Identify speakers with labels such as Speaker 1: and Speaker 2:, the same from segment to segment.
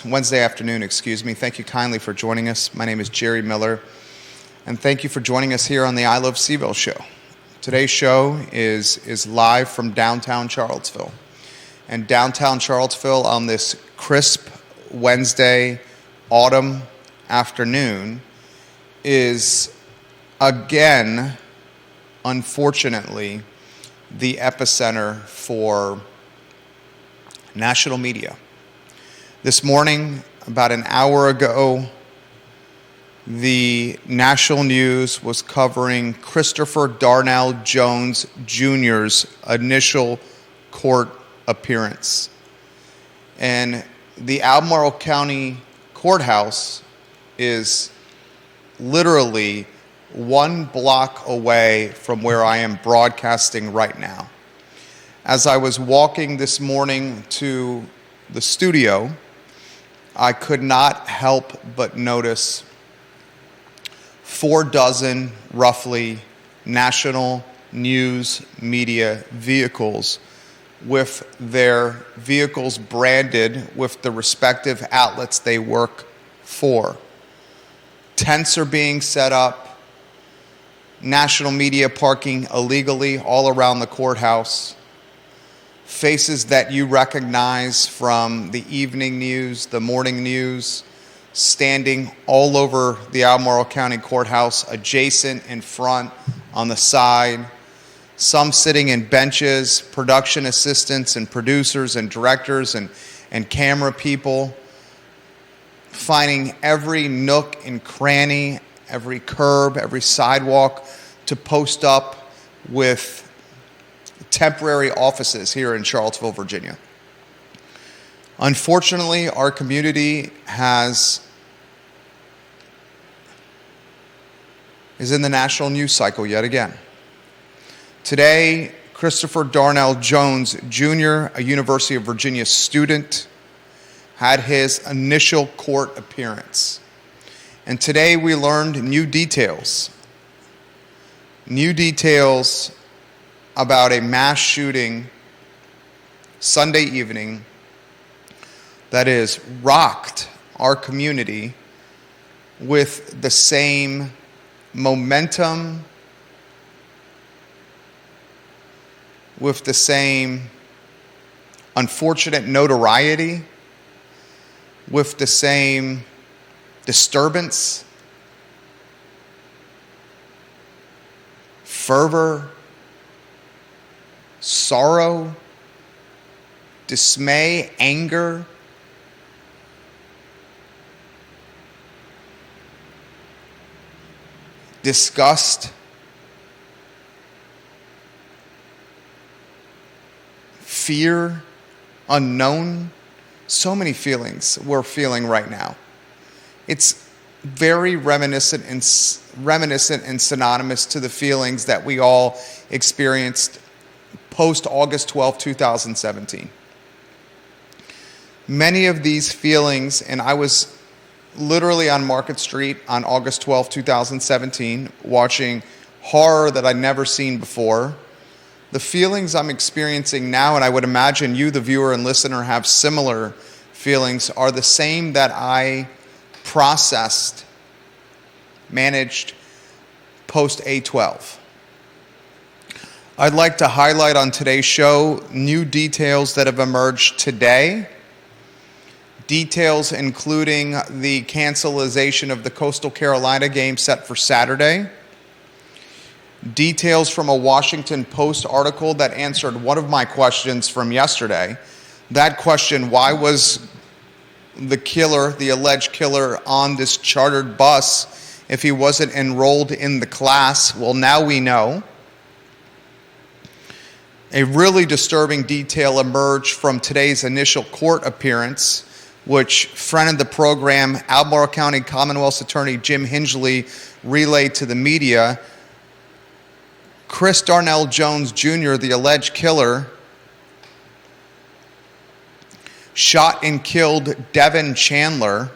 Speaker 1: Wednesday afternoon, excuse me. Thank you kindly for joining us. My name is Jerry Miller, and thank you for joining us here on the I Love CVille Show. Today's show is live from downtown Charlottesville. And downtown Charlottesville on this crisp Wednesday autumn afternoon is, again, unfortunately, the epicenter for national media. This morning, about an hour ago, the national news was covering Christopher Darnell Jones Jr.'s initial court appearance. And the Albemarle County Courthouse is literally 1 block away from where I am broadcasting right now. As I was walking this morning to the studio, I could not help but notice 4 roughly national news media vehicles with their vehicles branded with the respective outlets they work for. Tents are being set up, national media parking illegally all around the courthouse. Faces that you recognize from the evening news, the morning news, standing all over the Albemarle County Courthouse, adjacent, in front, on the side. Some sitting in benches, production assistants and producers and directors and camera people, finding every nook and cranny, every curb, every sidewalk to post up with temporary offices here in Charlottesville, Virginia. Unfortunately, our community is in the national news cycle yet again. Today, Christopher Darnell Jones Jr., a University of Virginia student, had his initial court appearance. And today we learned new details about a mass shooting Sunday evening that has rocked our community with the same momentum, with the same unfortunate notoriety, with the same disturbance, fervor, sorrow, dismay, anger, disgust, fear, unknown. So many feelings we're feeling right now. It's very reminiscent and synonymous to the feelings that we all experienced post-August 12, 2017. Many of these feelings, and I was literally on Market Street on August 12, 2017, watching horror that I'd never seen before. The feelings I'm experiencing now, and I would imagine you, the viewer and listener, have similar feelings, are the same that I processed, managed post-A12. I'd like to highlight on today's show new details that have emerged today. Details including the cancellation of the Coastal Carolina game set for Saturday. Details from a Washington Post article that answered one of my questions from yesterday. That question, why was the killer, the alleged killer, on this chartered bus if he wasn't enrolled in the class? Well, now we know. A really disturbing detail emerged from today's initial court appearance, which friend of the program, Albemarle County Commonwealth's Attorney Jim Hingley, relayed to the media. Chris Darnell Jones Jr., the alleged killer, shot and killed Devin Chandler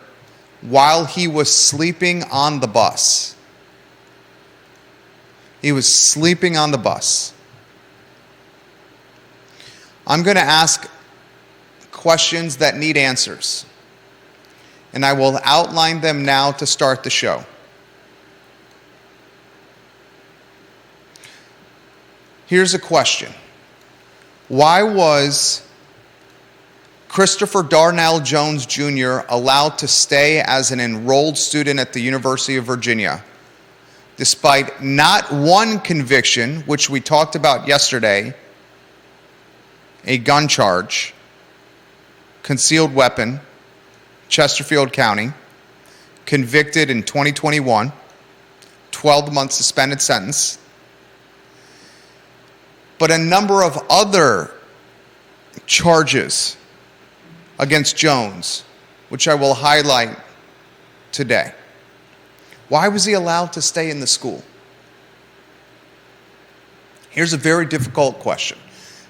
Speaker 1: while he was sleeping on the bus. He was sleeping on the bus. I'm going to ask questions that need answers. and I will outline them now to start the show. Here's a question. Why was Christopher Darnell Jones Jr. allowed to stay as an enrolled student at the University of Virginia, despite not one conviction, which we talked about yesterday, a gun charge, concealed weapon, Chesterfield County, convicted in 2021, 12-month suspended sentence, but a number of other charges against Jones, which I will highlight today. Why was he allowed to stay in the school? Here's a very difficult question.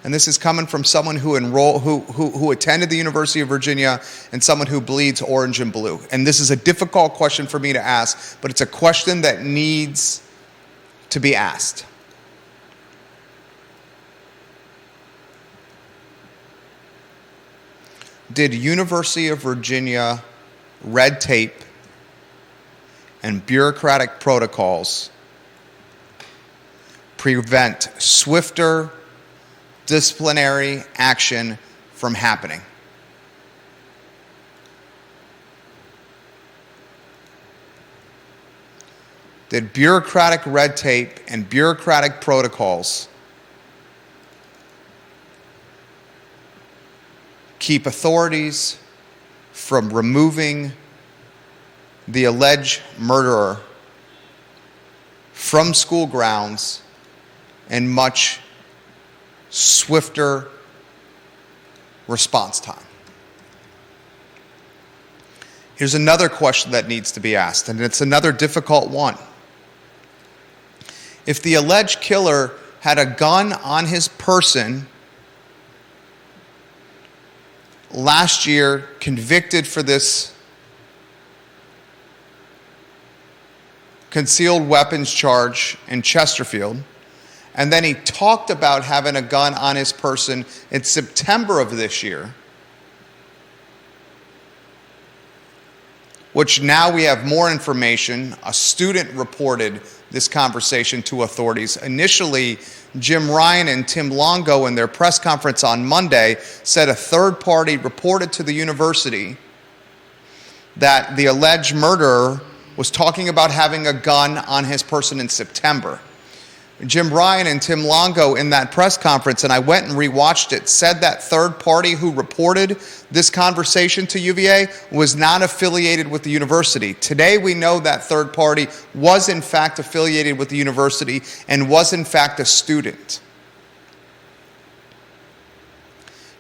Speaker 1: And this is coming from someone who attended the University of Virginia and someone who bleeds orange and blue. And this is a difficult question for me to ask, but it's a question that needs to be asked. Did University of Virginia red tape and bureaucratic protocols prevent swifter disciplinary action from happening? Did bureaucratic red tape and bureaucratic protocols keep authorities from removing the alleged murderer from school grounds and much swifter response time? Here's another question that needs to be asked, and it's another difficult one. If the alleged killer had a gun on his person last year, convicted for this concealed weapons charge in Chesterfield, and then he talked about having a gun on his person in September of this year, which now we have more information. A student reported this conversation to authorities. Initially, Jim Ryan and Tim Longo in their press conference on Monday said a third party reported to the university that the alleged murderer was talking about having a gun on his person in September. Jim Ryan and Tim Longo in that press conference, and I went and rewatched it, said that third party who reported this conversation to UVA was not affiliated with the university. Today we know that third party was in fact affiliated with the university and was in fact a student.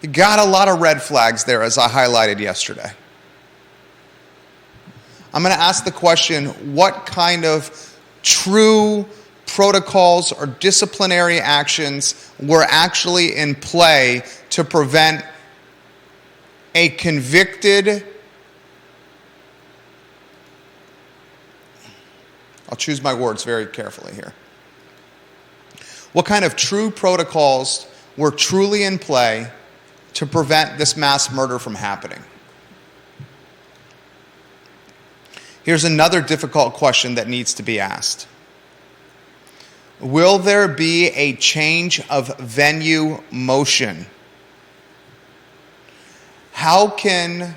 Speaker 1: You got a lot of red flags there, as I highlighted yesterday. I'm going to ask the question, what kind of true protocols or disciplinary actions were actually in play to prevent a convicted, I'll choose my words very carefully here. What kind of true protocols were truly in play to prevent this mass murder from happening? Here's another difficult question that needs to be asked. Will there be a change of venue motion? How can,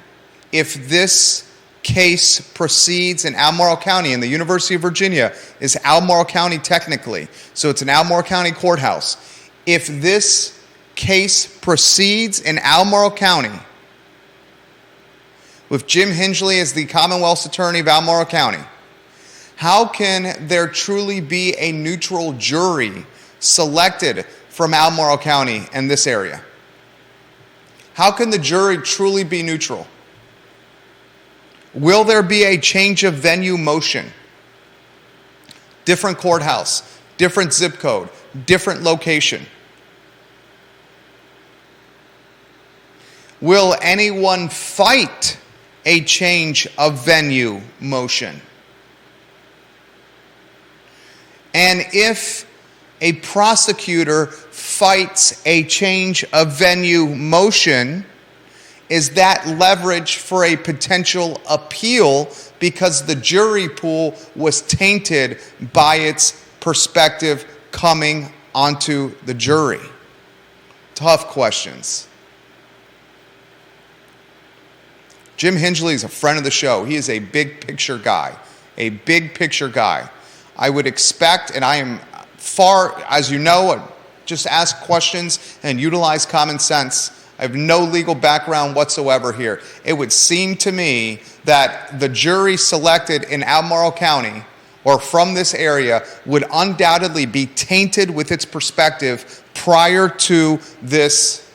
Speaker 1: if this case proceeds in Albemarle County, and the University of Virginia is Albemarle County technically, so it's an Albemarle County courthouse. If this case proceeds in Albemarle County, with Jim Hingley as the Commonwealth's Attorney of Albemarle County, how can there truly be a neutral jury selected from Albemarle County and this area? How can the jury truly be neutral? Will there be a change of venue motion? Different courthouse, different zip code, different location. Will anyone fight a change of venue motion? And if a prosecutor fights a change of venue motion, is that leverage for a potential appeal because the jury pool was tainted by its perspective coming onto the jury? Tough questions. Jim Hingley is a friend of the show. He is a big picture guy. A big picture guy. I would expect, and I am far, as you know, just ask questions and utilize common sense. I have no legal background whatsoever here. It would seem to me that the jury selected in Albemarle County or from this area would undoubtedly be tainted with its perspective prior to this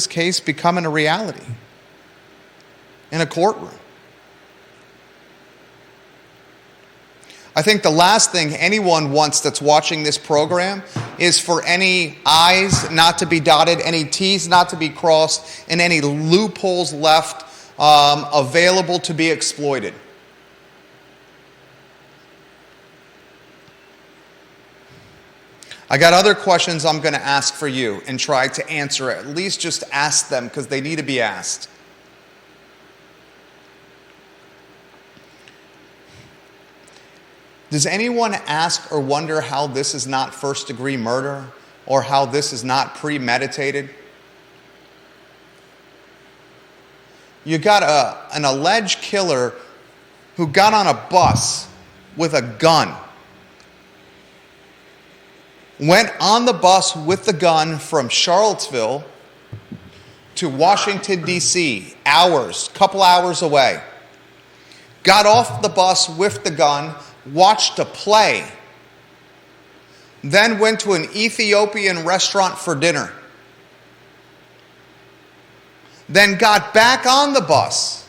Speaker 1: case becoming a reality in a courtroom. I think the last thing anyone wants that's watching this program is for any I's not to be dotted, any T's not to be crossed, and any loopholes left available to be exploited. I got other questions I'm going to ask for you and try to answer. At least just ask them because they need to be asked. Does anyone ask or wonder how this is not first-degree murder or how this is not premeditated? You got an alleged killer who got on a bus with a gun, went on the bus with the gun from Charlottesville to Washington, D.C., couple hours away, got off the bus with the gun, watched a play, then went to an Ethiopian restaurant for dinner, then got back on the bus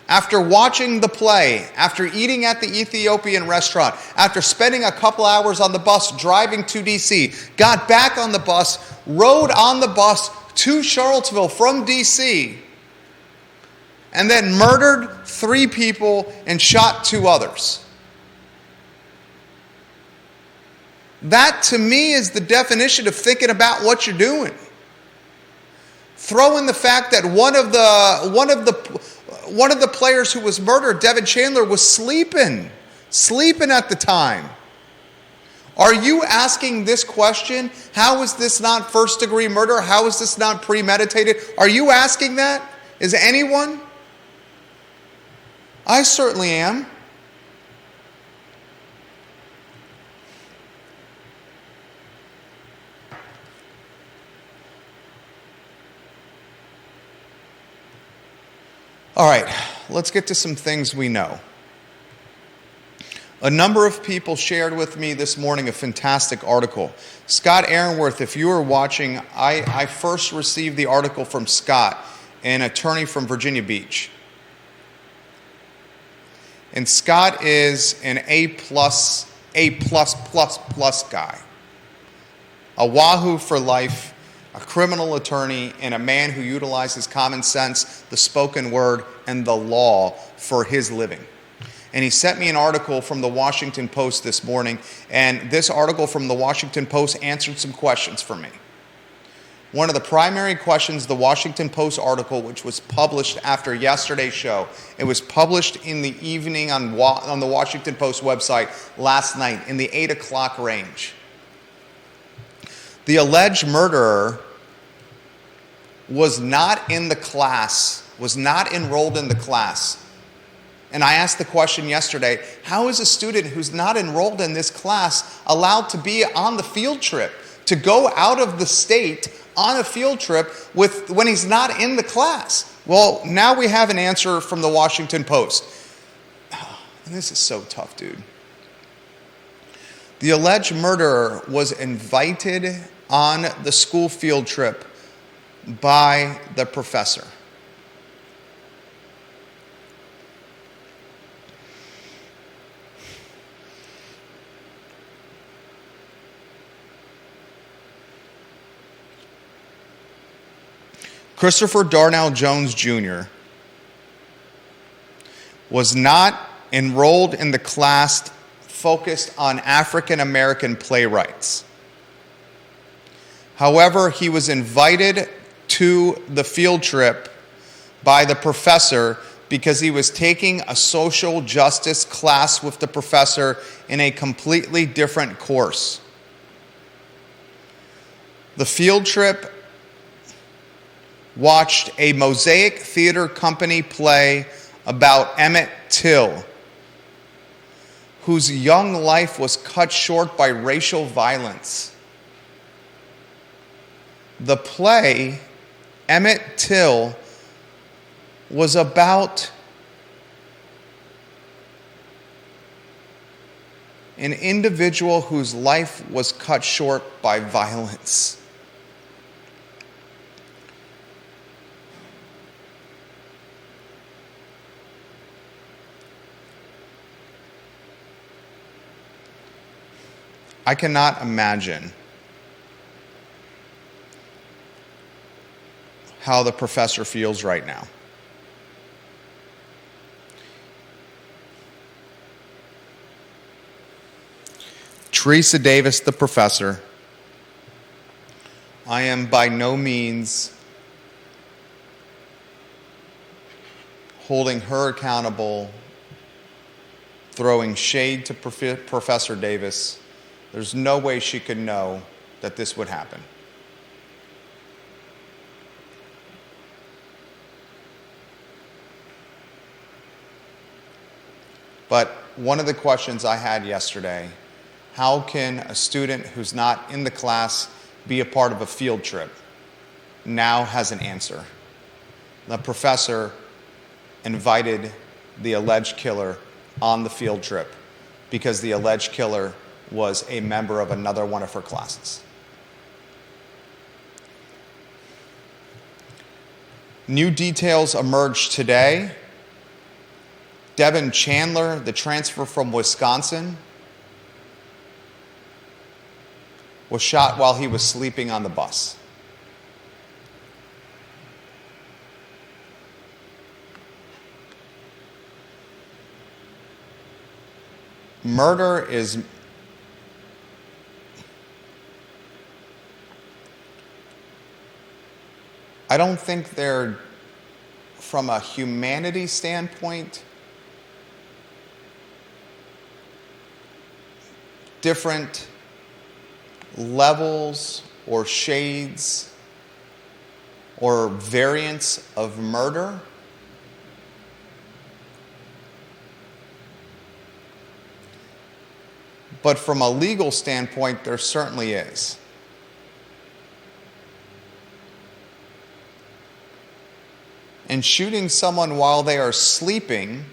Speaker 1: after watching the play, after eating at the Ethiopian restaurant, after spending a couple hours on the bus driving to D.C., got back on the bus, rode on the bus to Charlottesville from D.C., and then murdered 3 people and shot 2 others. That, to me, is the definition of thinking about what you're doing. Throw in the fact that one of the players who was murdered, Devin Chandler, was sleeping at the time. Are you asking this question? How is this not first-degree murder? How is this not premeditated? Are you asking that? Is anyone? I certainly am. All right, let's get to some things we know. A number of people shared with me this morning a fantastic article. Scott Aaronworth, if you are watching, I first received the article from Scott, an attorney from Virginia Beach. And Scott is an A++ guy. A Wahoo for life, a criminal attorney, and a man who utilizes common sense, the spoken word, and the law for his living. And he sent me an article from the Washington Post this morning, and this article from the Washington Post answered some questions for me. One of the primary questions, the Washington Post article, which was published after yesterday's show, it was published in the evening on the Washington Post website last night in the 8 o'clock range. The alleged murderer was not in the class, was not enrolled in the class. And I asked the question yesterday, how is a student who's not enrolled in this class allowed to be on the field trip, to go out of the state on a field trip when he's not in the class? Well, now we have an answer from the Washington Post. And this is so tough, dude. The alleged murderer was invited on the school field trip by the professor. Christopher Darnell Jones Jr. was not enrolled in the class focused on African American playwrights. However, he was invited to the field trip by the professor because he was taking a social justice class with the professor in a completely different course. The field trip watched a Mosaic Theater Company play about Emmett Till, whose young life was cut short by racial violence. The play, Emmett Till, was about an individual whose life was cut short by violence. I cannot imagine how the professor feels right now. Teresa Davis, the professor, I am by no means holding her accountable, throwing shade to Professor Davis. There's no way she could know that this would happen. But one of the questions I had yesterday, how can a student who's not in the class be a part of a field trip, now has an answer. The professor invited the alleged killer on the field trip because the alleged killer was a member of another one of her classes. New details emerged today. Devin Chandler, the transfer from Wisconsin, was shot while he was sleeping on the bus. Murder is I don't think they're, from a humanity standpoint, different levels or shades or variants of murder. But from a legal standpoint, there certainly is. And shooting someone while they are sleeping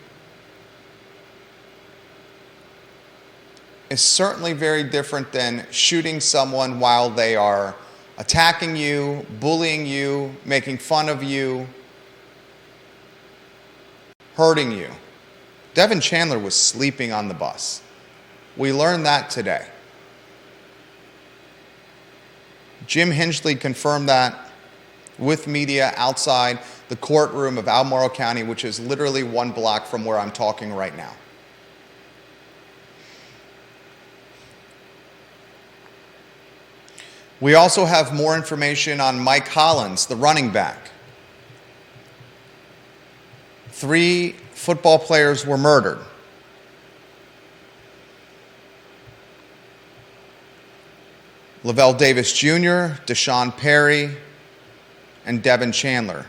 Speaker 1: is certainly very different than shooting someone while they are attacking you, bullying you, making fun of you, hurting you. Devin Chandler was sleeping on the bus. We learned that today. Jim Hinchley confirmed that with media outside the courtroom of Albemarle County, which is literally 1 block from where I'm talking right now. We also have more information on Mike Hollins, the running back. 3 football players were murdered. Lavelle Davis Jr., Deshaun Perry, and Devin Chandler.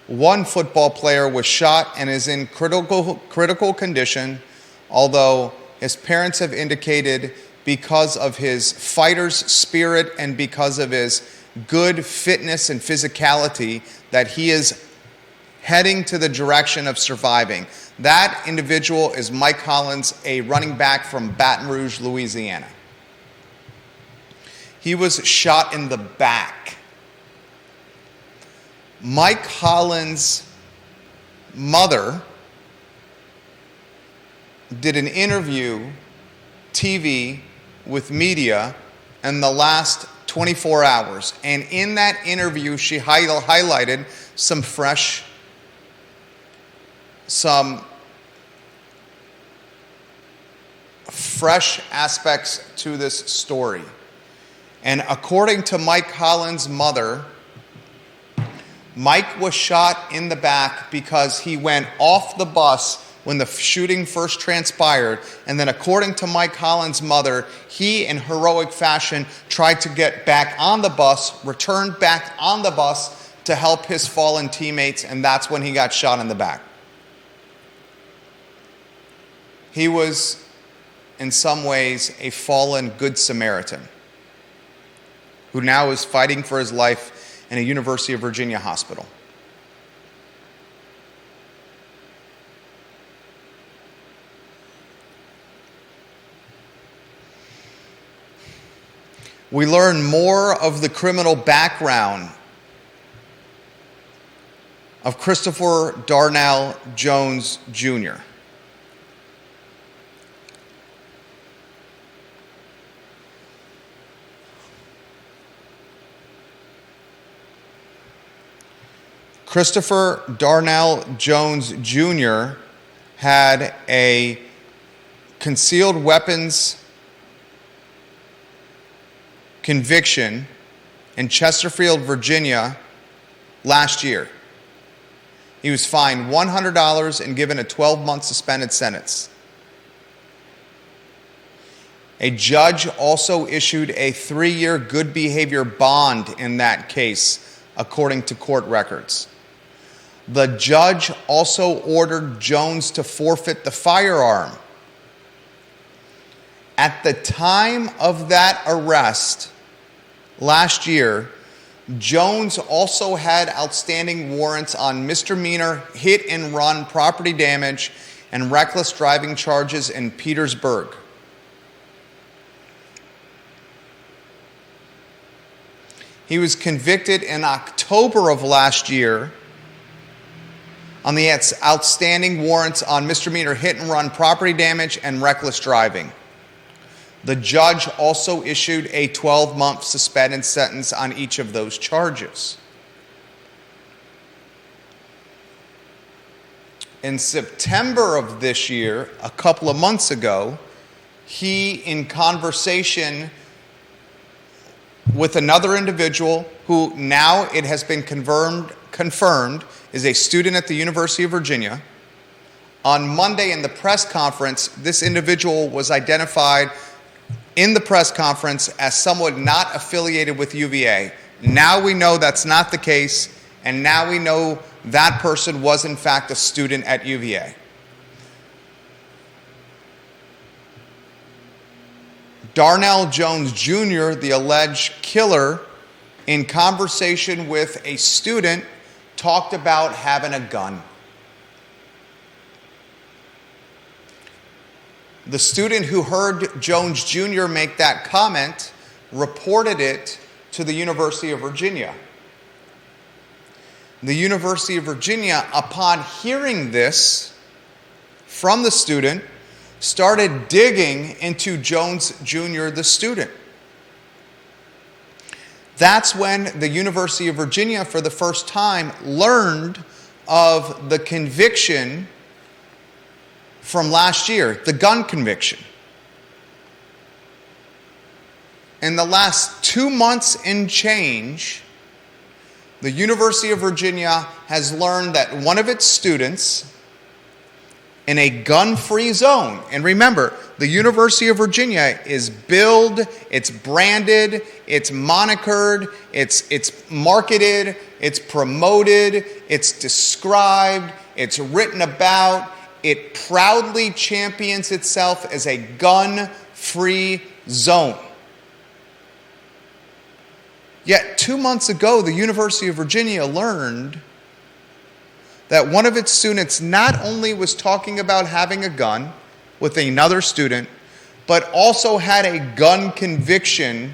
Speaker 1: 1 football player was shot and is in critical condition, although his parents have indicated because of his fighter's spirit and because of his good fitness and physicality that he is heading to the direction of surviving. That individual is Mike Hollins, a running back from Baton Rouge, Louisiana. He was shot in the back. Mike Hollins' mother did an interview, TV, with media in the last 24 hours. And in that interview, she highlighted some fresh aspects to this story. And according to Mike Holland's mother, Mike was shot in the back because he went off the bus when the shooting first transpired. And then according to Mike Holland's mother, he, in heroic fashion, tried to get back on the bus, returned back on the bus to help his fallen teammates, and that's when he got shot in the back. He was, in some ways, a fallen Good Samaritan who now is fighting for his life in a University of Virginia hospital. We learn more of the criminal background of Christopher Darnell Jones Jr. Christopher Darnell Jones Jr. had a concealed weapons conviction in Chesterfield, Virginia last year. He was fined $100 and given a 12-month suspended sentence. A judge also issued a 3-year good behavior bond in that case, according to court records. The judge also ordered Jones to forfeit the firearm. At the time of that arrest last year, Jones also had outstanding warrants on misdemeanor hit and run property damage and reckless driving charges in Petersburg. He was convicted in October of last year on the outstanding warrants on misdemeanor hit and run property damage and reckless driving. The judge also issued a 12-month suspended sentence on each of those charges. In September of this year, a couple of months ago, he, in conversation with another individual who now it has been confirmed is a student at the University of Virginia. On Monday in the press conference, this individual was identified in the press conference as someone not affiliated with UVA. Now we know that's not the case, and now we know that person was in fact a student at UVA. Darnell Jones Jr., the alleged killer, in conversation with a student, talked about having a gun. The student who heard Jones Jr. make that comment reported it to the University of Virginia. The University of Virginia, upon hearing this from the student, started digging into Jones Jr., the student. That's when the University of Virginia, for the first time, learned of the conviction from last year, the gun conviction. In the last 2 months and change, the University of Virginia has learned that one of its students in a gun-free zone, and remember, the University of Virginia is billed, it's branded, it's monikered, it's marketed, it's promoted, it's described, it's written about. It proudly champions itself as a gun-free zone. Yet 2 months ago, the University of Virginia learned that one of its students not only was talking about having a gun with another student, but also had a gun conviction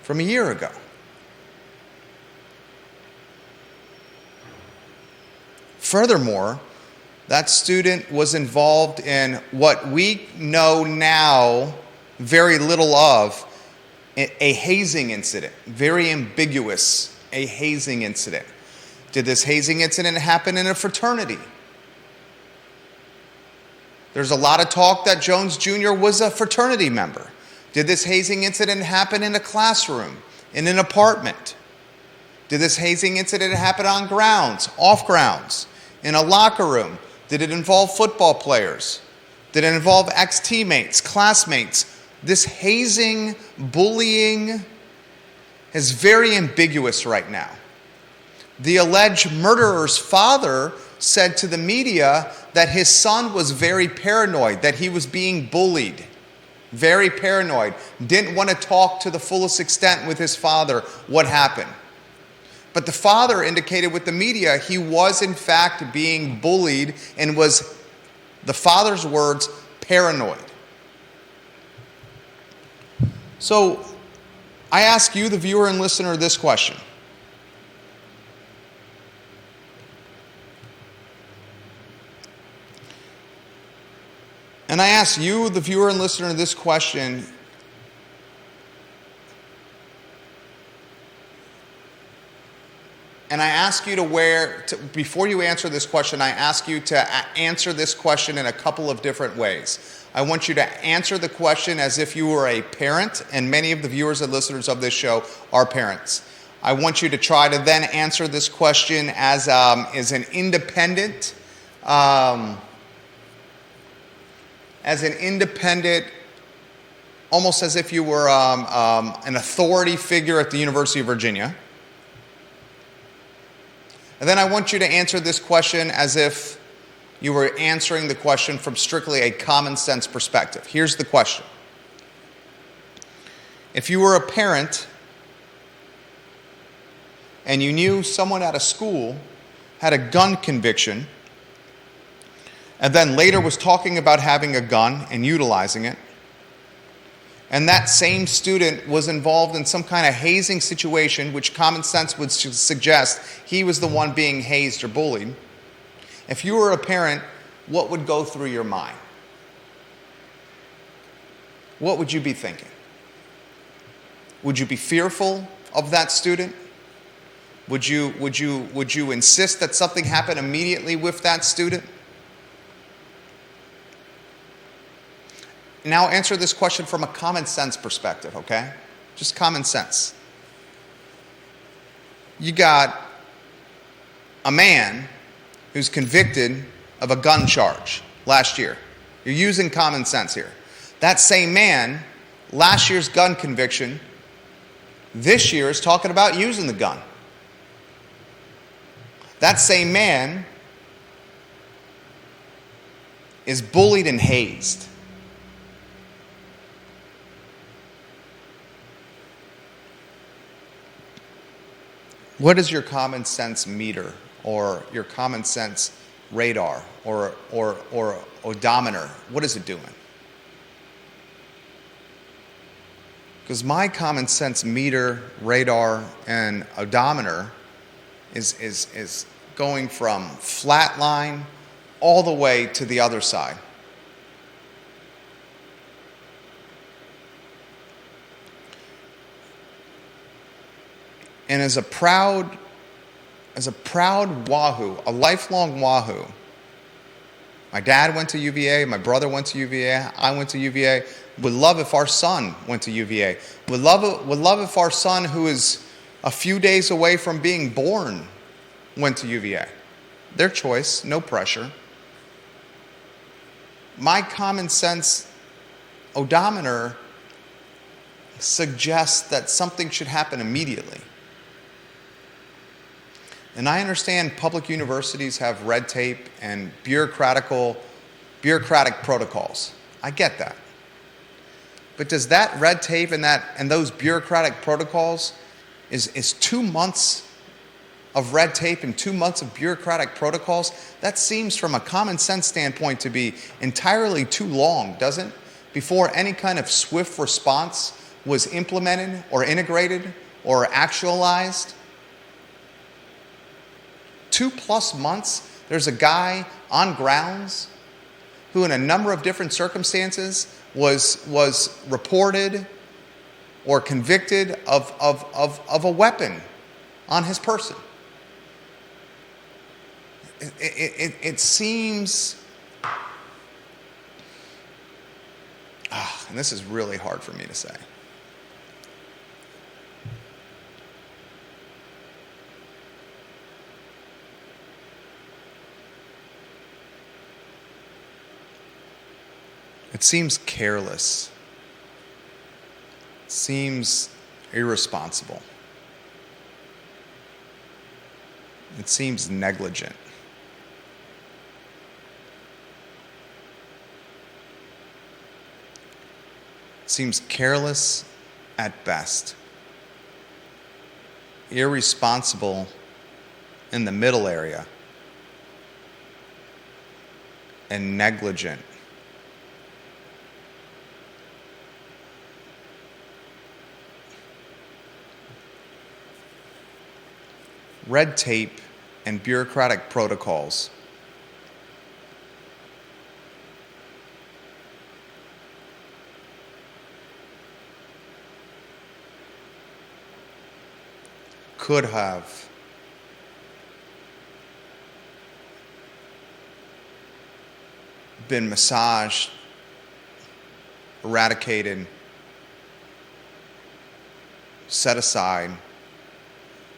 Speaker 1: from a year ago. Furthermore, that student was involved in what we know now very little of, a hazing incident, very ambiguous, a hazing incident. Did this hazing incident happen in a fraternity? There's a lot of talk that Jones Jr. was a fraternity member. Did this hazing incident happen in a classroom, in an apartment? Did this hazing incident happen on grounds, off grounds, in a locker room? Did it involve football players? Did it involve ex-teammates, classmates? This hazing, bullying is very ambiguous right now. The alleged murderer's father said to the media that his son was very paranoid, that he was being bullied. Very paranoid. Didn't want to talk to the fullest extent with his father what happened. But the father indicated with the media he was in fact being bullied and was, the father's words, paranoid. So I ask you, the viewer and listener, this question. And I ask you, the viewer and listener, this question. And I ask you before you answer this question, I ask you to answer this question in a couple of different ways. I want you to answer the question as if you were a parent, and many of the viewers and listeners of this show are parents. I want you to try to then answer this question as an independent, almost as if you were an authority figure at the University of Virginia. And then I want you to answer this question as if you were answering the question from strictly a common sense perspective. Here's the question. If you were a parent and you knew someone at a school had a gun conviction and then later was talking about having a gun and utilizing it, and that same student was involved in some kind of hazing situation, which common sense would suggest he was the one being hazed or bullied, if you were a parent, what would go through your mind? What would you be thinking? Would you be fearful of that student? Would you insist that something happen immediately with that student? Now answer this question from a common sense perspective, okay? Just common sense. You got a man who's convicted of a gun charge last year. You're using common sense here. That same man, last year's gun conviction, this year is talking about using the gun. That same man is bullied and hazed. What is your common sense meter or your common sense radar or odometer? What is it doing? Because my common sense meter, radar, and odometer is going from flat line all the way to the other side. And as a proud Wahoo, a lifelong Wahoo, my dad went to UVA, my brother went to UVA, I went to UVA. Would love if our son went to UVA. Would love if our son, who is a few days away from being born, went to UVA. Their choice, no pressure. My common sense odometer suggests that something should happen immediately. And I understand public universities have red tape and bureaucratic protocols. I get that. But does that red tape and those bureaucratic protocols, is 2 months of red tape and 2 months of bureaucratic protocols, that seems from a common sense standpoint to be entirely too long, doesn't it? Before any kind of swift response was implemented or integrated or actualized. 2+ months, there's a guy on grounds who in a number of different circumstances was reported or convicted of a weapon on his person. It seems And this is really hard for me to say. It seems careless. It seems irresponsible. It seems negligent. It seems careless at best. Irresponsible in the middle area. And negligent. Red tape and bureaucratic protocols could have been massaged, eradicated, set aside,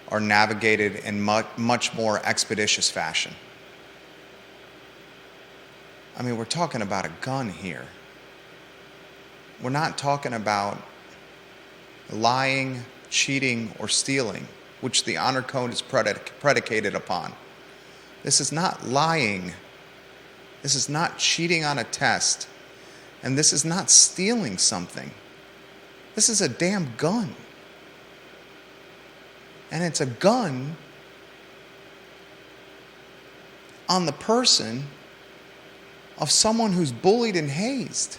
Speaker 1: are navigated in much more expeditious fashion. I mean, we're talking about a gun here. We're not talking about lying, cheating, or stealing, which the honor code is predicated upon. This is not lying. This is not cheating on a test. And this is not stealing something. This is a damn gun. And it's a gun on the person of someone who's bullied and hazed.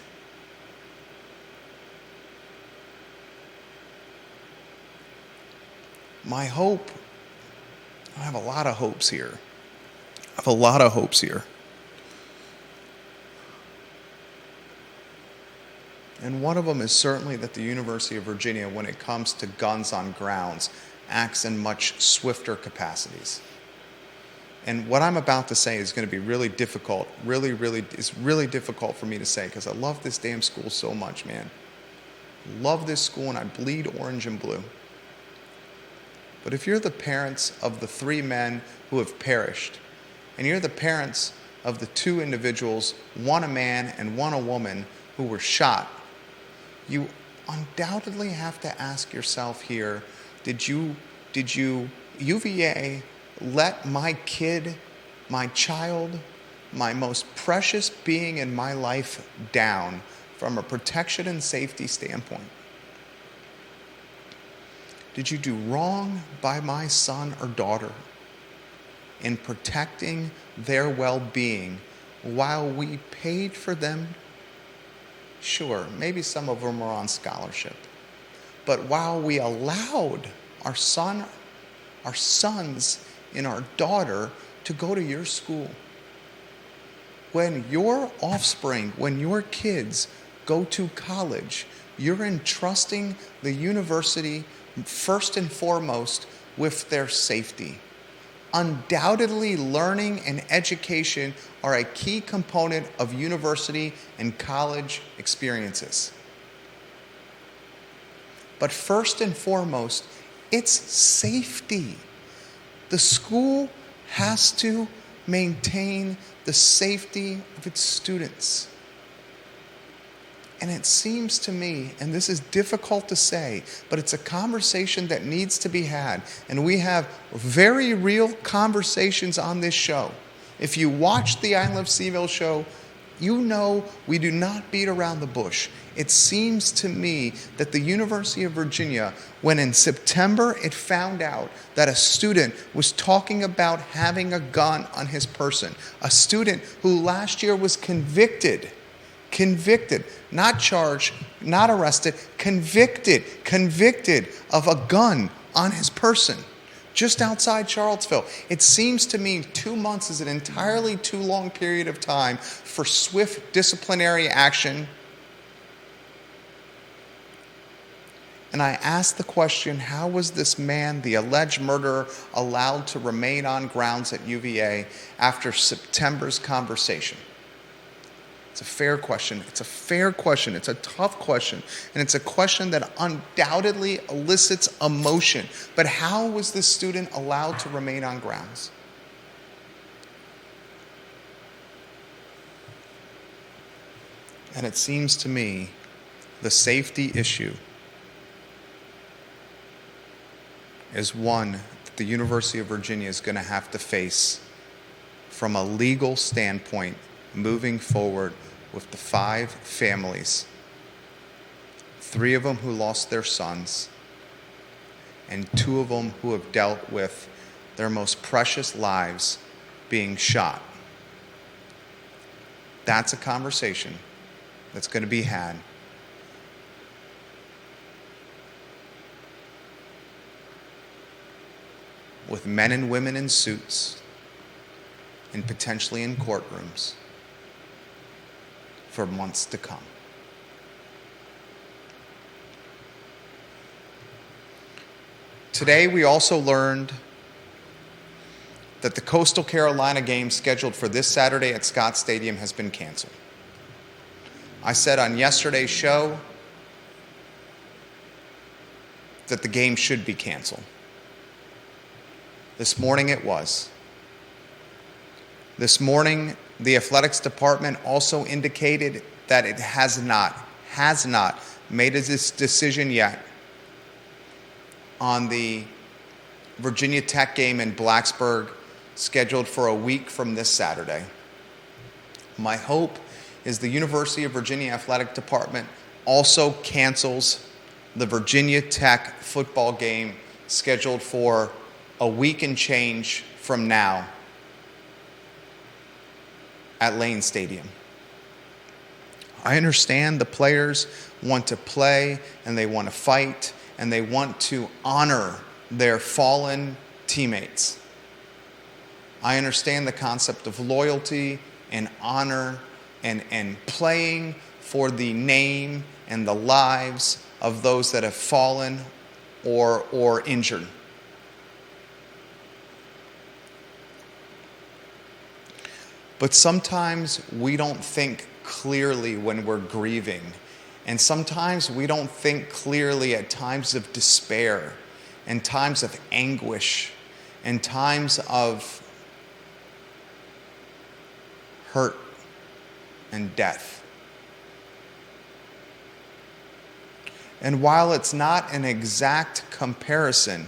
Speaker 1: My hope, I have a lot of hopes here. And one of them is certainly that the University of Virginia, when it comes to guns on grounds, acts in much swifter capacities. And what I'm about to say is going to be really difficult, it's really difficult for me to say because I love this damn school so much, man. I love this school and I bleed orange and blue. But if you're the parents of the 3 men who have perished, and you're the parents of the 2 individuals, one a man and one a woman, who were shot, you undoubtedly have to ask yourself here, did you, UVA, let my kid, my child, my most precious being in my life down from a protection and safety standpoint? Did you do wrong by my son or daughter in protecting their well-being while we paid for them? Sure, maybe some of them are on scholarship. But while we allowed our sons and our daughter to go to your school, when your offspring, when your kids go to college, you're entrusting the university first and foremost with their safety. Undoubtedly, learning and education are a key component of university and college experiences. But first and foremost, it's safety. The school has to maintain the safety of its students. And it seems to me, and this is difficult to say, but it's a conversation that needs to be had. And we have very real conversations on this show. If you watch the I Love CVille show, you know we do not beat around the bush. It seems to me that the University of Virginia, when in September it found out that a student was talking about having a gun on his person, a student who last year was convicted, not charged, not arrested, convicted of a gun on his person just outside Charlottesville. It seems to me 2 months is an entirely too long period of time for swift disciplinary action. And I asked the question, how was this man, the alleged murderer, allowed to remain on grounds at UVA after September's conversation? It's a fair question. It's a fair question. It's a tough question. And it's a question that undoubtedly elicits emotion. But how was this student allowed to remain on grounds? And it seems to me the safety issue is one that the University of Virginia is going to have to face from a legal standpoint moving forward with the 5 families, 3 of them who lost their sons, and 2 of them who have dealt with their most precious lives being shot. That's a conversation that's going to be had. With men and women in suits and potentially in courtrooms for months to come. Today, we also learned that the Coastal Carolina game scheduled for this Saturday at Scott Stadium has been canceled. I said on yesterday's show that the game should be canceled. This morning it was. This morning, the athletics department also indicated that it has not made this decision yet on the Virginia Tech game in Blacksburg, scheduled for a week from this Saturday. My hope is the University of Virginia Athletic Department also cancels the Virginia Tech football game scheduled for a week and change from now at Lane Stadium. I understand the players want to play and they want to fight and they want to honor their fallen teammates. I understand the concept of loyalty and honor and playing for the name and the lives of those that have fallen or injured. But sometimes we don't think clearly when we're grieving. And sometimes we don't think clearly at times of despair and times of anguish and times of hurt and death. And while it's not an exact comparison,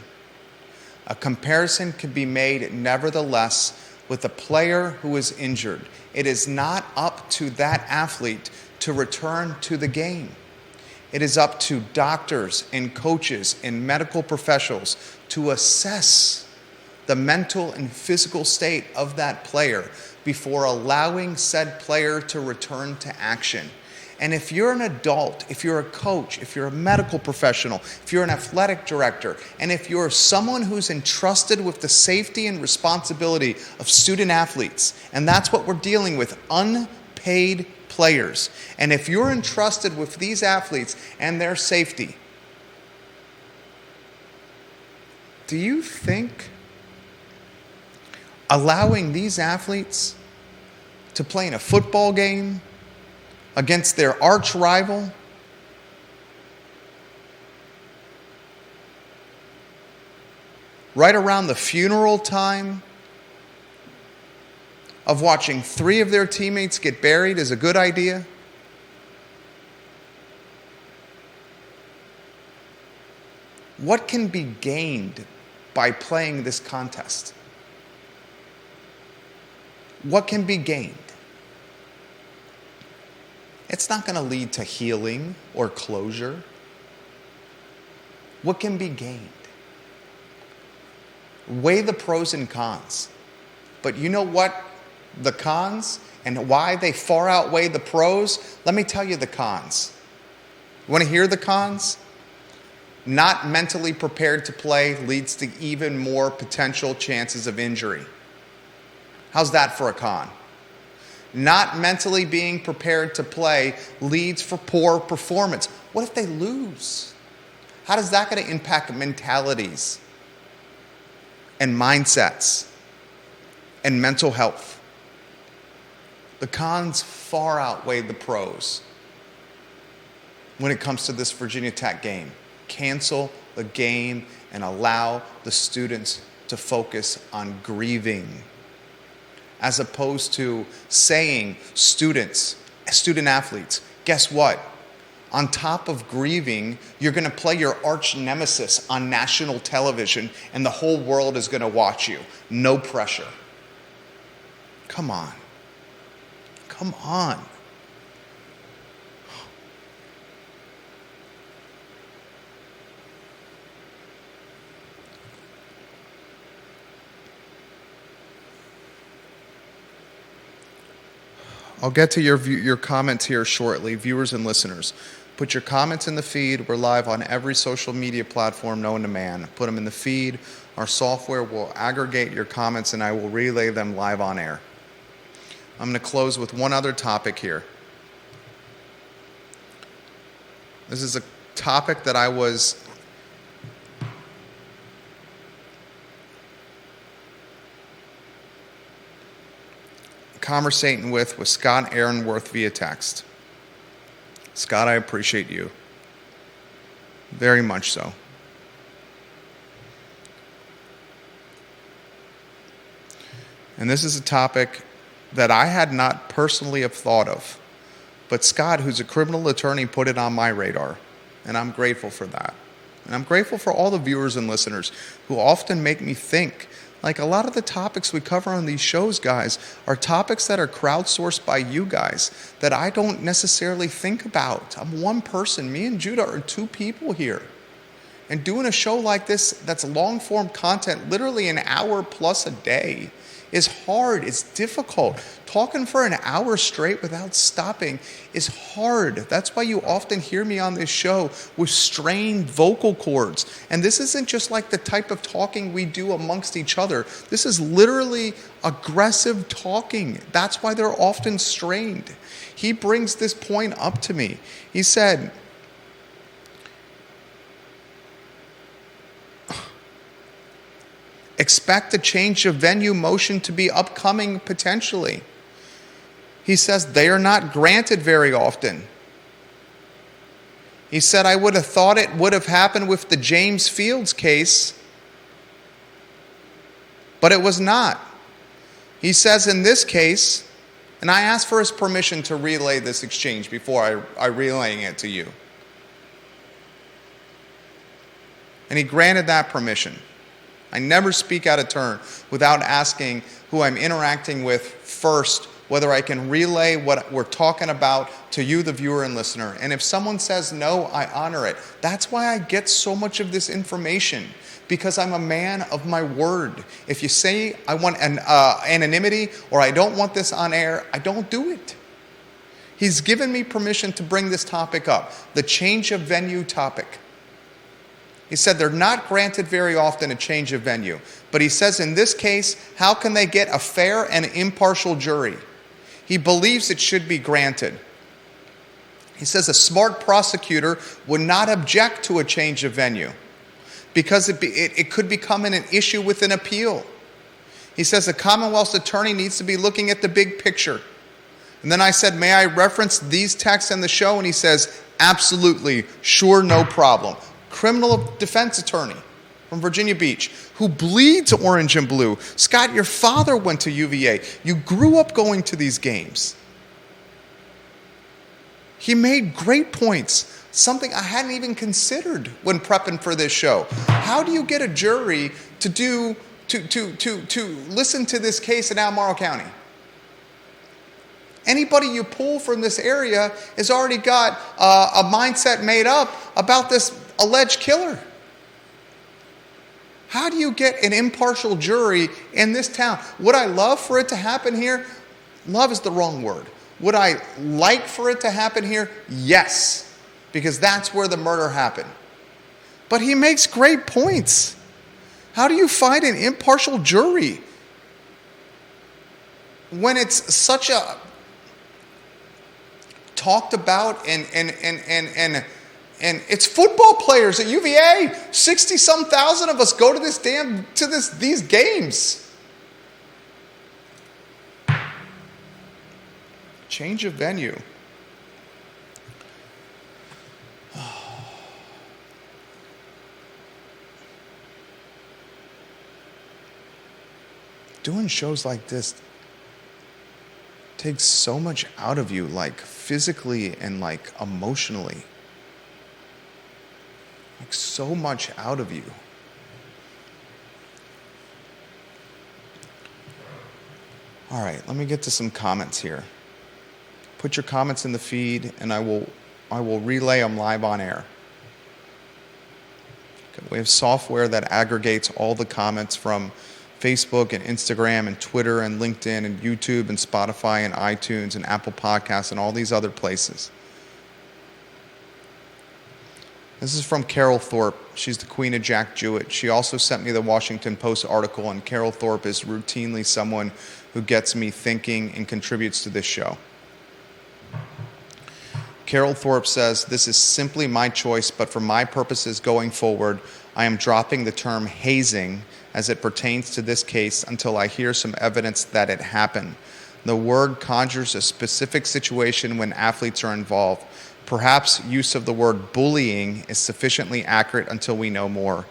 Speaker 1: a comparison can be made nevertheless with a player who is injured. It is not up to that athlete to return to the game. It is up to doctors and coaches and medical professionals to assess the mental and physical state of that player before allowing said player to return to action. And if you're an adult, if you're a coach, if you're a medical professional, if you're an athletic director, and if you're someone who's entrusted with the safety and responsibility of student athletes, and that's what we're dealing with, unpaid players. And if you're entrusted with these athletes and their safety, do you think allowing these athletes to play in a football game against their arch rival right around the funeral time of watching 3 of their teammates get buried is a good idea? What can be gained by playing this contest? What can be gained? It's not going to lead to healing or closure. What can be gained? Weigh the pros and cons. But you know what? The cons and why they far outweigh the pros? Let me tell you the cons. You want to hear the cons? Not mentally prepared to play leads to even more potential chances of injury. How's that for a con? Not mentally being prepared to play leads for poor performance. What if they lose? How does that going to impact mentalities and mindsets and mental health? The cons far outweigh the pros when it comes to this Virginia Tech game. Cancel the game and allow the students to focus on grieving, as opposed to saying, student athletes, guess what? On top of grieving, you're going to play your arch nemesis on national television and the whole world is going to watch you. No pressure. Come on. Come on. I'll get to your comments here shortly, viewers and listeners. Put your comments in the feed. We're live on every social media platform known to man. Put them in the feed. Our software will aggregate your comments and I will relay them live on air. I'm going to close with one other topic here. This is a topic that I was conversating with Scott Aaronworth via text. Scott, I appreciate you. Very much so. And this is a topic that I had not personally have thought of. But Scott, who's a criminal attorney, put it on my radar. And I'm grateful for that. And I'm grateful for all the viewers and listeners who often make me think. Like, a lot of the topics we cover on these shows, guys, are topics that are crowdsourced by you guys that I don't necessarily think about. I'm one person. Me and Judah are two people here. And doing a show like this that's long-form content, literally an hour plus a day, is hard. It's difficult. Talking for an hour straight without stopping is hard. That's why you often hear me on this show with strained vocal cords. And this isn't just like the type of talking we do amongst each other. This is literally aggressive talking. That's why they're often strained. He brings this point up to me. He said, expect a change of venue motion to be upcoming potentially. He says they are not granted very often. He said, I would have thought it would have happened with the James Fields case, but it was not. He says in this case, and I asked for his permission to relay this exchange before I relaying it to you. And he granted that permission. I never speak out of turn without asking who I'm interacting with first, whether I can relay what we're talking about to you, the viewer and listener. And if someone says no, I honor it. That's why I get so much of this information, because I'm a man of my word. If you say I want anonymity or I don't want this on air, I don't do it. He's given me permission to bring this topic up, the change of venue topic. He said they're not granted very often a change of venue. But he says in this case, how can they get a fair and impartial jury? He believes it should be granted. He says a smart prosecutor would not object to a change of venue because it could become an issue with an appeal. He says the Commonwealth's attorney needs to be looking at the big picture. And then I said, may I reference these texts in the show? And he says, absolutely, sure, no problem. Criminal defense attorney from Virginia Beach who bleeds orange and blue. Scott, your father went to UVA. You grew up going to these games. He made great points, something I hadn't even considered when prepping for this show. How do you get a jury to listen to this case in Albemarle County? Anybody you pull from this area has already got a mindset made up about this alleged killer. How do you get an impartial jury in this town? Would I love for it to happen here? Love is the wrong word. Would I like for it to happen here? Yes, because that's where the murder happened. But he makes great points. How do you find an impartial jury when it's such a talked about and it's football players at UVA. 60-some thousand of us go to these games. Change of venue. Doing shows like this takes so much out of you, like physically and like emotionally. Like so much out of you. All right, let me get to some comments here. Put your comments in the feed and I will relay them live on air. Okay, we have software that aggregates all the comments from Facebook and Instagram and Twitter and LinkedIn and YouTube and Spotify and iTunes and Apple Podcasts and all these other places. This is from Carol Thorpe. She's the queen of Jack Jewett. She also sent me the Washington Post article, and Carol Thorpe is routinely someone who gets me thinking and contributes to this show. Carol Thorpe says, "This is simply my choice, but for my purposes going forward, I am dropping the term hazing as it pertains to this case until I hear some evidence that it happened. The word conjures a specific situation when athletes are involved. Perhaps use of the word bullying is sufficiently accurate until we know more.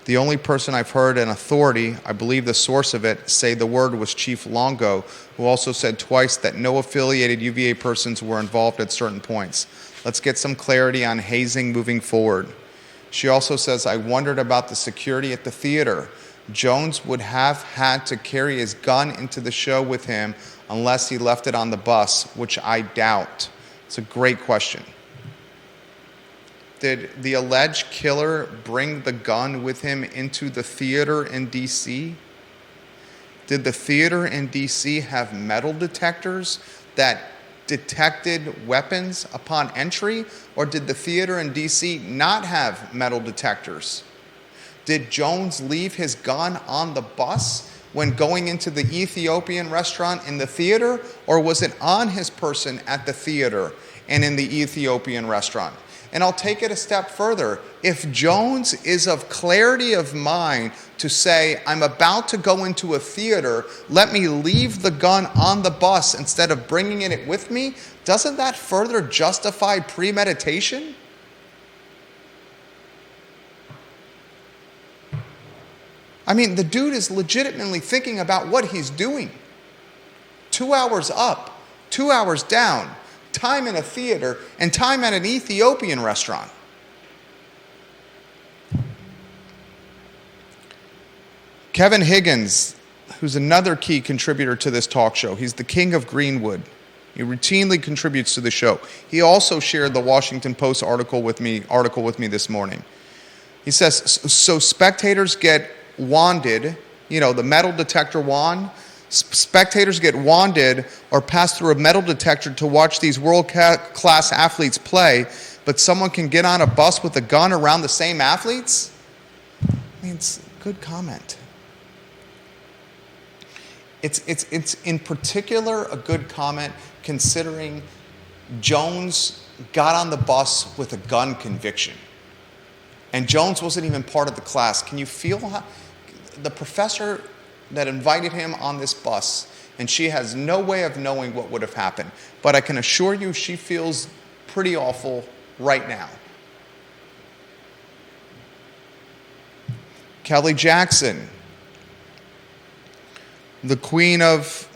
Speaker 1: The only person I've heard in authority, I believe the source of it, say the word was Chief Longo, who also said twice that no affiliated UVA persons were involved at certain points. Let's get some clarity on hazing moving forward." She also says, "I wondered about the security at the theater. Jones would have had to carry his gun into the show with him unless he left it on the bus, which I doubt." It's a great question. Did the alleged killer bring the gun with him into the theater in D.C.? Did the theater in D.C. have metal detectors that detected weapons upon entry, or did the theater in D.C. not have metal detectors? Did Jones leave his gun on the bus when going into the Ethiopian restaurant in the theater, or was it on his person at the theater and in the Ethiopian restaurant? And I'll take it a step further. If Jones is of clarity of mind to say, I'm about to go into a theater, let me leave the gun on the bus instead of bringing it with me, doesn't that further justify premeditation? I mean, the dude is legitimately thinking about what he's doing. 2 hours up, 2 hours down, time in a theater, and time at an Ethiopian restaurant. Kevin Higgins, who's another key contributor to this talk show, he's the king of Greenwood. He routinely contributes to the show. He also shared the Washington Post article with me this morning. He says, so spectators get wanded, the metal detector wand. Spectators get wanded or pass through a metal detector to watch these world-class athletes play, but someone can get on a bus with a gun around the same athletes? I mean, it's a good comment. It's in particular a good comment considering Jones got on the bus with a gun conviction. And Jones wasn't even part of the class. Can you feel how the professor that invited him on this bus, and she has no way of knowing what would have happened, but I can assure you she feels pretty awful right now. Kelly Jackson, the queen of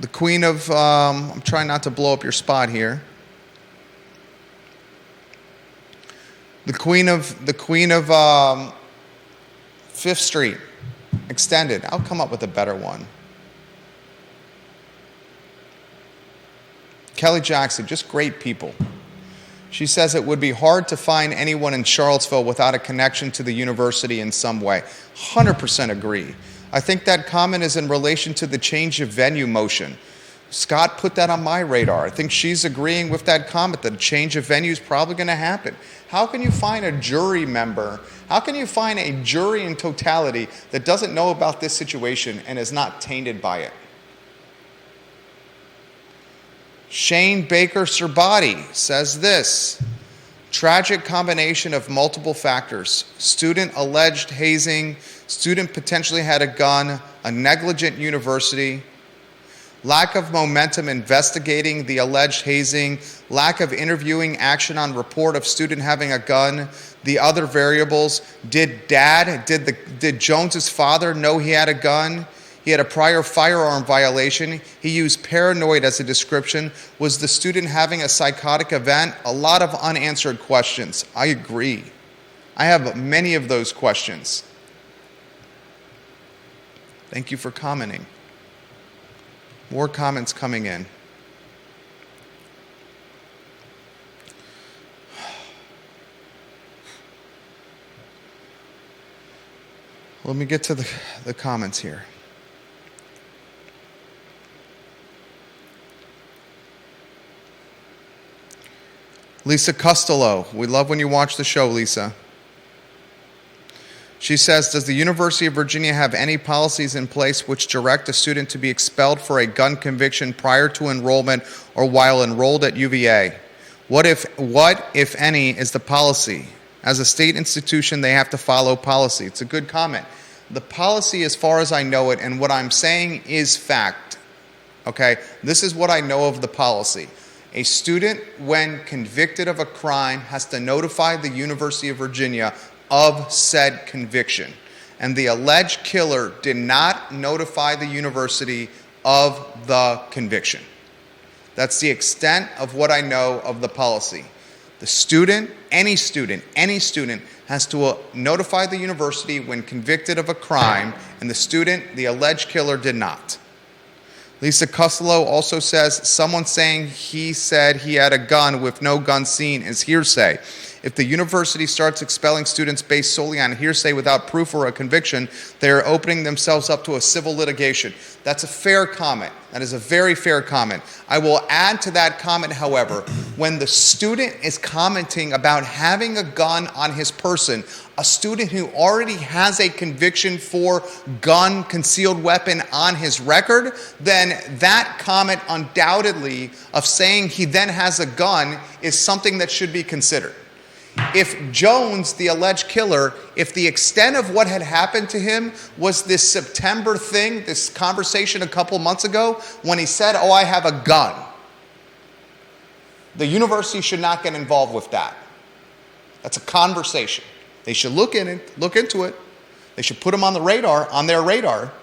Speaker 1: I'm trying not to blow up your spot here. The queen of Fifth Street Extended. I'll come up with a better one. Kelly Jackson, just great people. She says it would be hard to find anyone in Charlottesville without a connection to the university in some way. 100% agree. I think that comment is in relation to the change of venue motion. Scott put that on my radar. I think she's agreeing with that comment that a change of venue is probably going to happen. How can you find a jury member? How can you find a jury in totality that doesn't know about this situation and is not tainted by it? Shane Baker Serbati says this: tragic combination of multiple factors. Student alleged hazing, student potentially had a gun, a negligent university. lack of momentum investigating the alleged hazing, lack of interviewing action on report of student having a gun, the other variables. Did Jones's father know he had a gun? He had a prior firearm violation. He used paranoid as a description. Was the student having a psychotic event? A lot of unanswered questions. I agree. I have many of those questions. Thank you for commenting. More comments coming in. Let me get to the comments here. Lisa Costello. We love when you watch the show, Lisa. She says, does the University of Virginia have any policies in place which direct a student to be expelled for a gun conviction prior to enrollment or while enrolled at UVA? What, if any, is the policy? As a state institution, they have to follow policy. It's a good comment. The policy, as far as I know it, and what I'm saying is fact. Okay? This is what I know of the policy. A student, when convicted of a crime, has to notify the University of Virginia of said conviction. And the alleged killer did not notify the university of the conviction. That's the extent of what I know of the policy. The student, any student, has to notify the university when convicted of a crime, and the student, the alleged killer, did not. Lisa Costello also says, someone saying he said he had a gun with no gun seen is hearsay. If the university starts expelling students based solely on hearsay without proof or a conviction, they are opening themselves up to a civil litigation. That's a fair comment. That is a very fair comment. I will add to that comment, however, when the student is commenting about having a gun on his person, a student who already has a conviction for gun, concealed weapon on his record, then that comment undoubtedly of saying he then has a gun is something that should be considered. If Jones, the alleged killer, if the extent of what had happened to him was this September thing, this conversation a couple months ago, when he said, oh, I have a gun, the university should not get involved with that. That's a conversation. They should look into it. They should put him on their radar.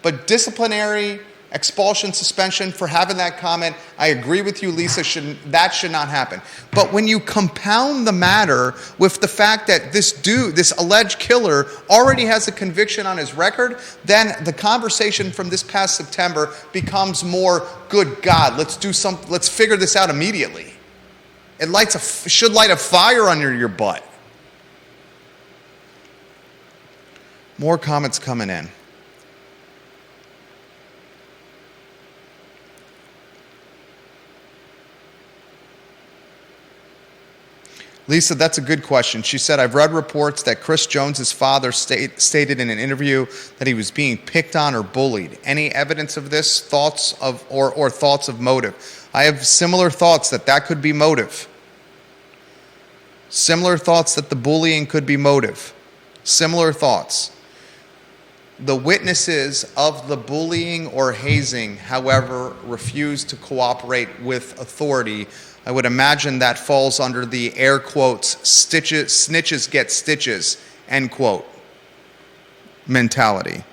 Speaker 1: But disciplinary expulsion, suspension for having that comment, I agree with you, Lisa, that should not happen. But when you compound the matter with the fact that this dude, this alleged killer, already has a conviction on his record, then the conversation from this past September becomes more, good God, let's figure this out immediately. It should light a fire under your butt. More comments coming in. Lisa, that's a good question. She said, I've read reports that Chris Jones's father stated in an interview that he was being picked on or bullied. Any evidence of this, thoughts of motive? I have similar thoughts that could be motive. Similar thoughts that the bullying could be motive. Similar thoughts. The witnesses of the bullying or hazing, however, refused to cooperate with authority. I would imagine that falls under the air quotes, snitches get stitches, end quote, mentality.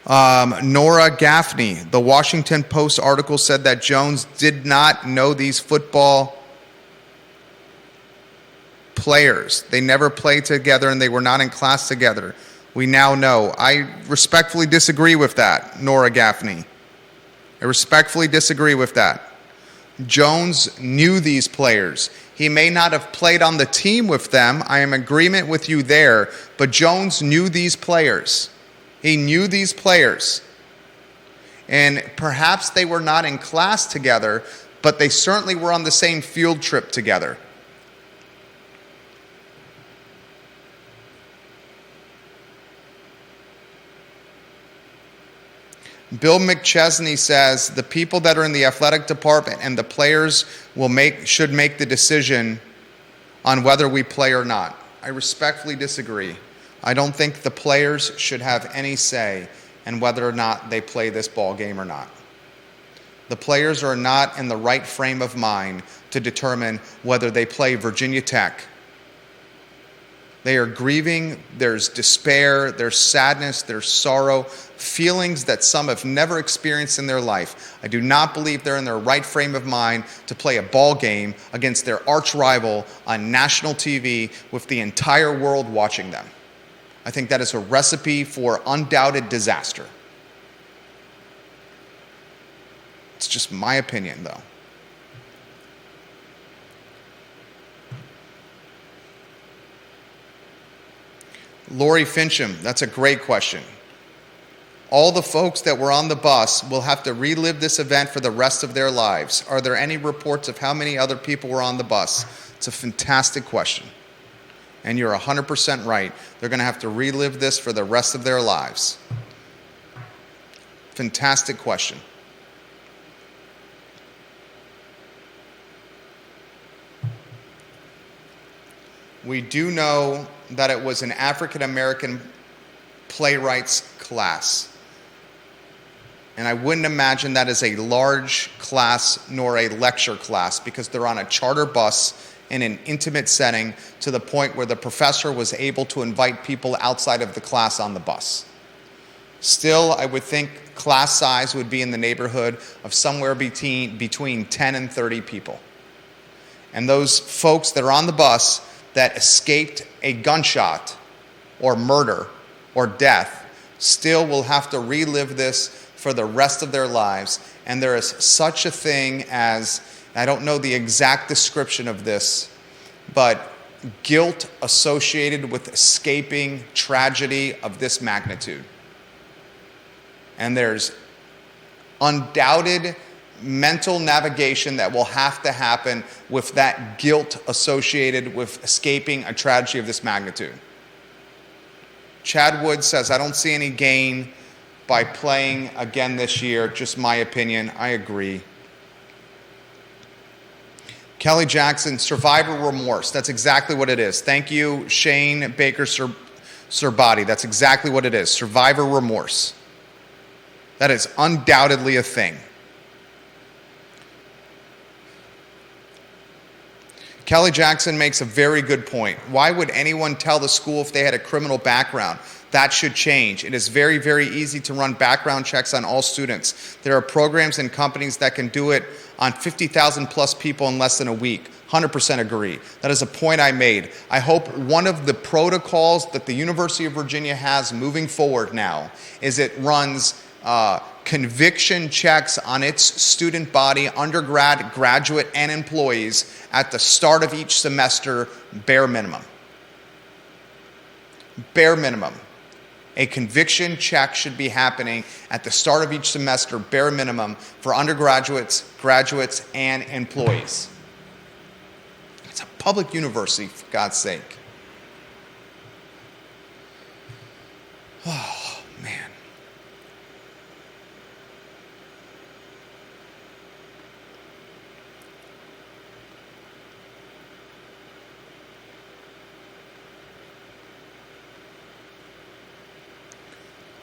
Speaker 1: Nora Gaffney, the Washington Post article said that Jones did not know these football players. They never played together and they were not in class together. We now know. I respectfully disagree with that, Nora Gaffney. I respectfully disagree with that. Jones knew these players. He may not have played on the team with them. I am in agreement with you there. But Jones knew these players. He knew these players. And perhaps they were not in class together, but they certainly were on the same field trip together. Bill McChesney says the people that are in the athletic department and the players should make the decision on whether we play or not. I respectfully disagree. I don't think the players should have any say and whether or not they play this ball game or not. The players are not in the right frame of mind to determine whether they play Virginia Tech. They are grieving, there's despair, there's sadness, there's sorrow, feelings that some have never experienced in their life. I do not believe they're in their right frame of mind to play a ball game against their arch rival on national TV with the entire world watching them. I think that is a recipe for undoubted disaster. It's just my opinion, though. Lori Fincham, that's a great question. All the folks that were on the bus will have to relive this event for the rest of their lives. Are there any reports of how many other people were on the bus? It's a fantastic question. And you're 100% right. They're going to have to relive this for the rest of their lives. Fantastic question. We do know that it was an African American playwrights class. And I wouldn't imagine that is a large class nor a lecture class, because they're on a charter bus in an intimate setting to the point where the professor was able to invite people outside of the class on the bus. Still, I would think class size would be in the neighborhood of somewhere between 10 and 30 people. And those folks that are on the bus that escaped a gunshot or murder or death still will have to relive this for the rest of their lives. And there is such a thing as, I don't know the exact description of this, but guilt associated with escaping tragedy of this magnitude. And there's undoubted mental navigation that will have to happen with that guilt associated with escaping a tragedy of this magnitude. Chad Wood says, I don't see any gain by playing again this year. Just my opinion. I agree. Kelly Jackson, survivor remorse. That's exactly what it is. Thank you, Shane Baker Serbati. That's exactly what it is. Survivor remorse. That is undoubtedly a thing. Kelly Jackson makes a very good point. Why would anyone tell the school if they had a criminal background? That should change. It is very, very easy to run background checks on all students. There are programs and companies that can do it on 50,000 plus people in less than a week. 100% agree. That is a point I made. I hope one of the protocols that the University of Virginia has moving forward now is it runs conviction checks on its student body, undergrad, graduate, and employees at the start of each semester, bare minimum. Bare minimum. A conviction check should be happening at the start of each semester, bare minimum, for undergraduates, graduates, and employees. It's a public university, for God's sake. Oh, man.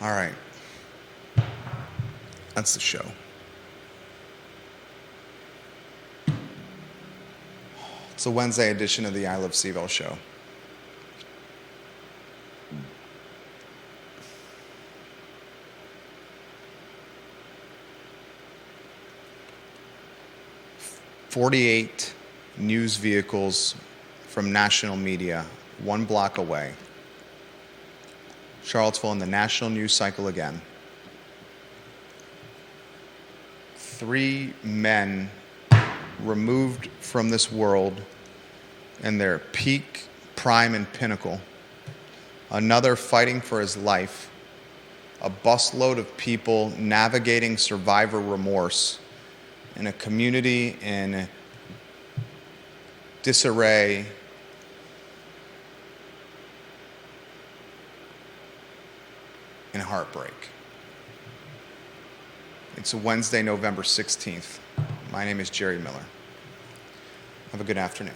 Speaker 1: All right. That's the show. It's a Wednesday edition of the I Love CVille Show. "48 news vehicles from national media, 1 block away. Charlottesville in the national news cycle again. 3 men removed from this world in their peak, prime, and pinnacle. Another fighting for his life. A busload of people navigating survivor remorse in a community in disarray, and heartbreak. It's a Wednesday, November 16th. My name is Jerry Miller. Have a good afternoon.